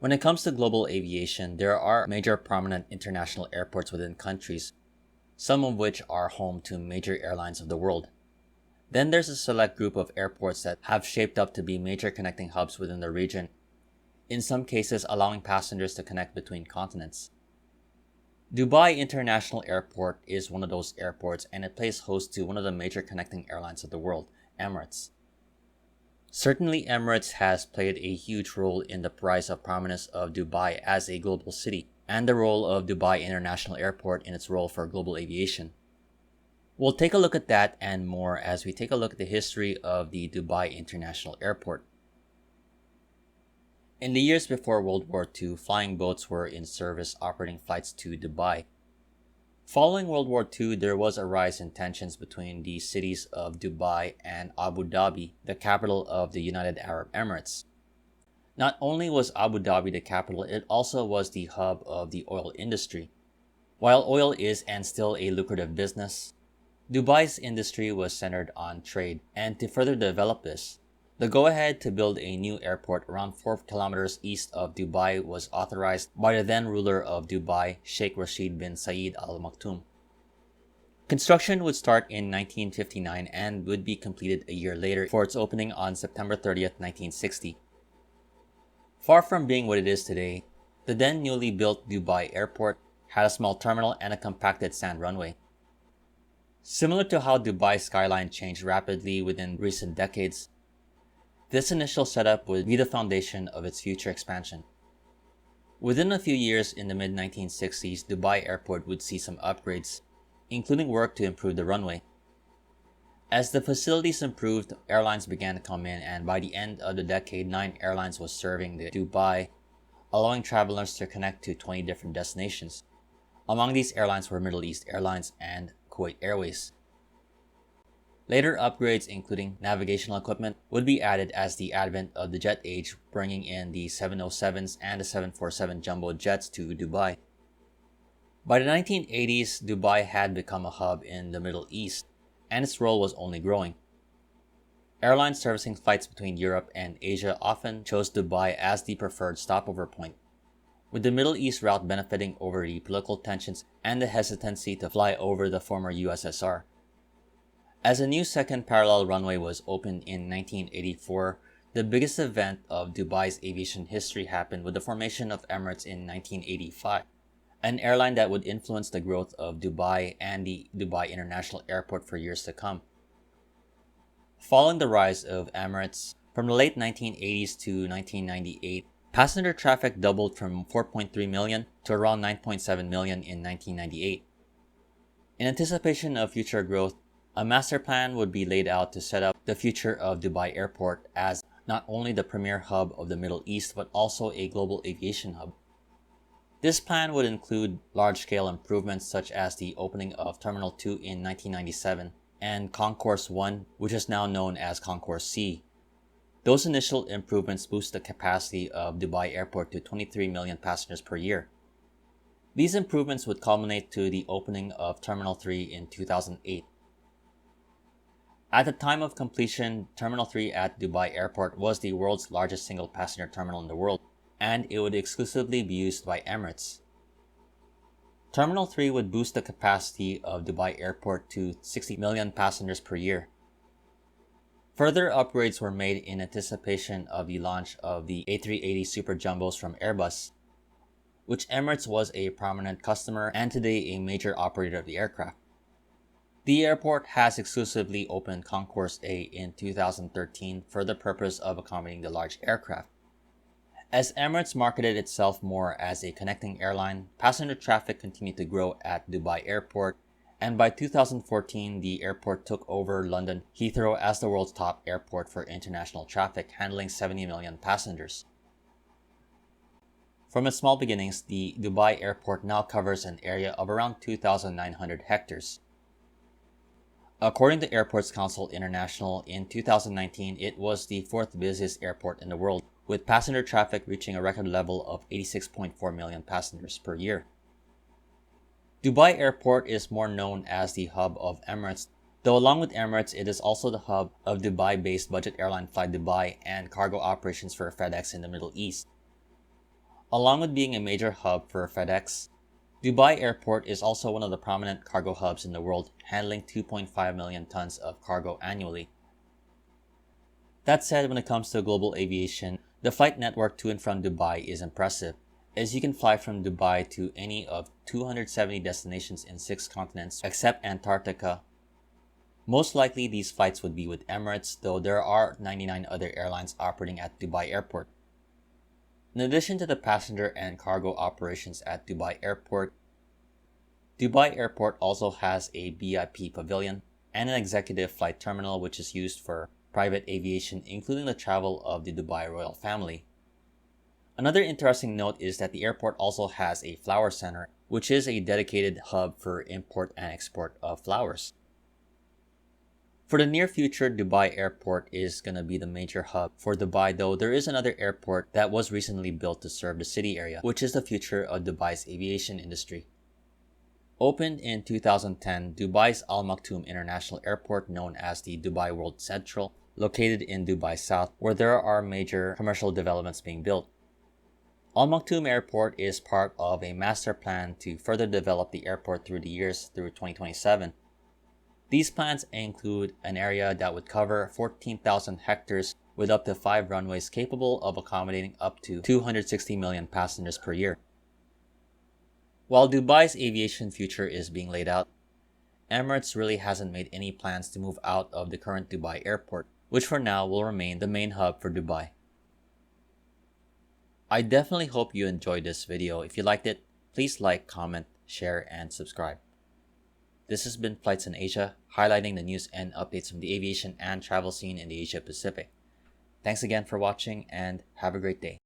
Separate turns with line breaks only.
When it comes to global aviation, there are major prominent international airports within countries, some of which are home to major airlines of the world. Then there's a select group of airports that have shaped up to be major connecting hubs within the region, in some cases allowing passengers to connect between continents. Dubai International Airport is one of those airports, and it plays host to one of the major connecting airlines of the world, Emirates. Certainly, Emirates has played a huge role in the rise of prominence of Dubai as a global city, and the role of Dubai International Airport in its role for global aviation. We'll take a look at that and more as we take a look at the history of the Dubai International Airport. In the years before World War II, flying boats were in service operating flights to Dubai. Following World War II, there was a rise in tensions between the cities of Dubai and Abu Dhabi, the capital of the United Arab Emirates. Not only was Abu Dhabi the capital, it also was the hub of the oil industry. While oil is and still a lucrative business, Dubai's industry was centered on trade, and to further develop this, the go-ahead to build a new airport around 4 kilometers east of Dubai was authorized by the then ruler of Dubai, Sheikh Rashid bin Zayed Al Maktoum. Construction would start in 1959 and would be completed a year later for its opening on September 30th, 1960. Far from being what it is today, the then newly built Dubai airport had a small terminal and a compacted sand runway. Similar to how Dubai's skyline changed rapidly within recent decades, this initial setup would be the foundation of its future expansion. Within a few years in the mid-1960s, Dubai Airport would see some upgrades, including work to improve the runway. As the facilities improved, airlines began to come in, and by the end of the decade, 9 airlines was serving the Dubai, allowing travelers to connect to 20 different destinations. Among these airlines were Middle East Airlines and Kuwait Airways. Later upgrades, including navigational equipment, would be added as the advent of the jet age, bringing in the 707s and the 747 jumbo jets to Dubai. By the 1980s, Dubai had become a hub in the Middle East, and its role was only growing. Airlines servicing flights between Europe and Asia often chose Dubai as the preferred stopover point, with the Middle East route benefiting over the political tensions and the hesitancy to fly over the former USSR. As a new second parallel runway was opened in 1984, the biggest event of Dubai's aviation history happened with the formation of Emirates in 1985, an airline that would influence the growth of Dubai and the Dubai International Airport for years to come. Following the rise of Emirates, from the late 1980s to 1998, passenger traffic doubled from 4.3 million to around 9.7 million in 1998. In anticipation of future growth, a master plan would be laid out to set up the future of Dubai Airport as not only the premier hub of the Middle East but also a global aviation hub. This plan would include large-scale improvements such as the opening of Terminal 2 in 1997 and Concourse 1, which is now known as Concourse C. Those initial improvements boost the capacity of Dubai Airport to 23 million passengers per year. These improvements would culminate to the opening of Terminal 3 in 2008. At the time of completion, Terminal 3 at Dubai Airport was the world's largest single passenger terminal in the world, and it would exclusively be used by Emirates. Terminal 3 would boost the capacity of Dubai Airport to 60 million passengers per year. Further upgrades were made in anticipation of the launch of the A380 Super Jumbos from Airbus, which Emirates was a prominent customer and today a major operator of the aircraft. The airport has exclusively opened Concourse A in 2013 for the purpose of accommodating the large aircraft. As Emirates marketed itself more as a connecting airline, passenger traffic continued to grow at Dubai Airport, and by 2014, the airport took over London Heathrow as the world's top airport for international traffic, handling 70 million passengers. From its small beginnings, the Dubai Airport now covers an area of around 2,900 hectares. According to Airports Council International, in 2019, it was the 4th busiest airport in the world, with passenger traffic reaching a record level of 86.4 million passengers per year. Dubai Airport is more known as the hub of Emirates, though along with Emirates, it is also the hub of Dubai-based budget airline Fly Dubai and cargo operations for FedEx in the Middle East. Along with being a major hub for FedEx, Dubai Airport is also one of the prominent cargo hubs in the world, handling 2.5 million tons of cargo annually. That said, when it comes to global aviation, the flight network to and from Dubai is impressive, as you can fly from Dubai to any of 270 destinations in 6 continents except Antarctica. Most likely these flights would be with Emirates, though there are 99 other airlines operating at Dubai Airport. In addition to the passenger and cargo operations at Dubai Airport also has a VIP pavilion and an executive flight terminal which is used for private aviation, including the travel of the Dubai royal family. Another interesting note is that the airport also has a flower center, which is a dedicated hub for import and export of flowers. For the near future, Dubai Airport is going to be the major hub for Dubai, though there is another airport that was recently built to serve the city area, which is the future of Dubai's aviation industry. Opened in 2010, Dubai's Al Maktoum International Airport, known as the Dubai World Central, located in Dubai South, where there are major commercial developments being built. Al Maktoum Airport is part of a master plan to further develop the airport through the years through 2027. These plans include an area that would cover 14,000 hectares with up to 5 runways capable of accommodating up to 260 million passengers per year. While Dubai's aviation future is being laid out, Emirates really hasn't made any plans to move out of the current Dubai airport, which for now will remain the main hub for Dubai. I definitely hope you enjoyed this video. If you liked it, please like, comment, share, and subscribe. This has been Flights in Asia, highlighting the news and updates from the aviation and travel scene in the Asia Pacific. Thanks again for watching and have a great day.